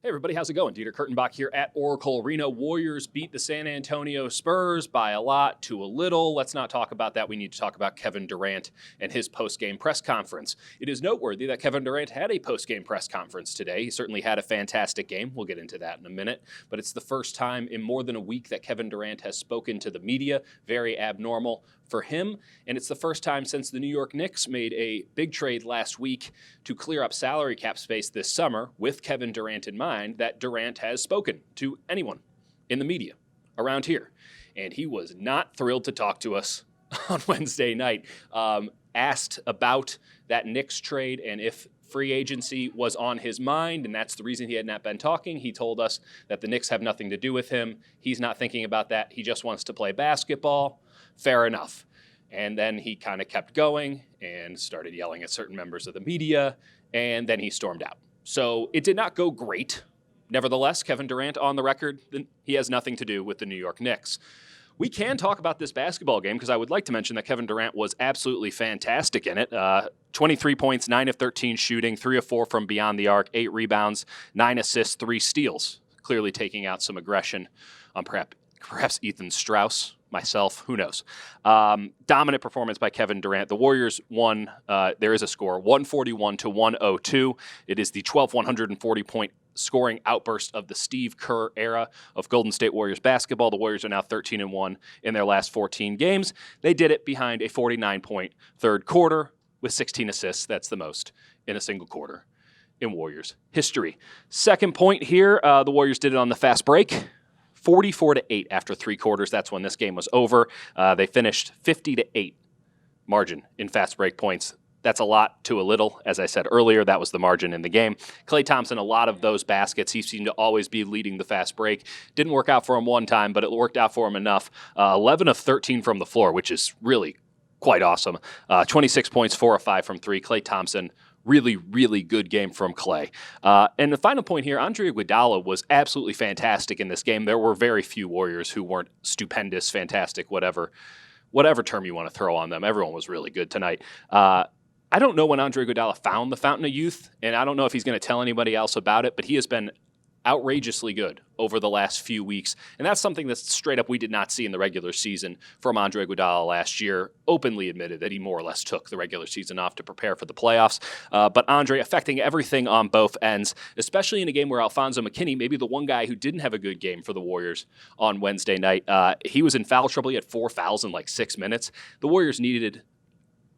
Hey everybody, how's it going? Dieter Kurtenbach here at Oracle Arena. Warriors beat the San Antonio Spurs by a lot to a little. Let's not talk about that. We need to talk about Kevin Durant and his post-game press conference. It is noteworthy that Kevin Durant had a post-game press conference today. He certainly had a fantastic game. We'll get into that in a minute. But it's the first time in more than a week that Kevin Durant has spoken to the media. Very abnormal for him, and it's the first time since the New York Knicks made a big trade last week to clear up salary cap space this summer with Kevin Durant in mind that Durant has spoken to anyone in the media around here. And he was not thrilled to talk to us on Wednesday night. Asked about that Knicks trade and if free agency was on his mind, and that's the reason he had not been talking. He told us that the Knicks have nothing to do with him. He's not thinking about that. He just wants to play basketball. Fair enough. And then he kind of kept going and started yelling at certain members of the media, and then he stormed out. So it did not go great. Nevertheless, Kevin Durant on the record, he has nothing to do with the New York Knicks. We can talk about this basketball game because I would like to mention that Kevin Durant was absolutely fantastic in it. 23 points, 9 of 13 shooting, 3 of 4 from beyond the arc, 8 rebounds, 9 assists, 3 steals. Clearly taking out some aggression on perhaps Ethan Strauss, myself, who knows. Dominant performance by Kevin Durant. The Warriors won, there is a score, 141-102. It is the 12th 140-point scoring outburst of the Steve Kerr era of Golden State Warriors basketball. The Warriors are now 13-1 in their last 14 games. They did it behind a 49-point third quarter with 16 assists. That's the most in a single quarter in Warriors history. Second point here, the Warriors did it on the fast break. 44-8 after 3 quarters. That's when this game was over. They finished 50-8 margin in fast break points. That's a lot to a little. As I said earlier, that was the margin in the game. Klay Thompson, a lot of those baskets, he seemed to always be leading the fast break. Didn't work out for him one time, but it worked out for him enough. 11 of 13 from the floor, which is really quite awesome. 26 points, 4 of 5 from 3. Klay Thompson, really, really good game from Klay. And the final point here, Andre Iguodala was absolutely fantastic in this game. There were very few Warriors who weren't stupendous, fantastic, whatever term you want to throw on them. Everyone was really good tonight. I don't know when Andre Iguodala found the Fountain of Youth, and I don't know if he's going to tell anybody else about it, but he has been outrageously good over the last few weeks, and that's something that straight up we did not see in the regular season from Andre Iguodala last year. Openly admitted that he more or less took the regular season off to prepare for the playoffs, but Andre affecting everything on both ends, especially in a game where Alfonso McKinney, maybe the one guy who didn't have a good game for the Warriors on Wednesday night, he was in foul trouble. He had 4 fouls in like 6 minutes. The Warriors needed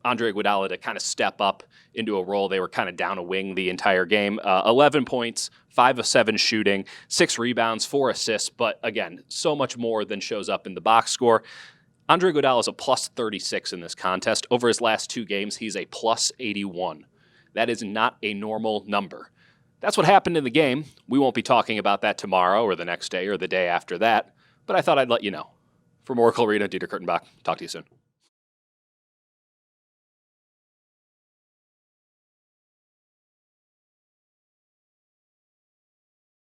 Andre Iguodala to kind of step up into a role. They were kind of down a wing the entire game. 11 points, 5 of 7 shooting, 6 rebounds, 4 assists, but again, so much more than shows up in the box score. Andre Iguodala is a plus 36 in this contest. Over his last 2 games, he's a plus 81. That is not a normal number. That's what happened in the game. We won't be talking about that tomorrow or the next day or the day after that, but I thought I'd let you know. From Oracle Arena, Dieter Kurtenbach. Talk to you soon.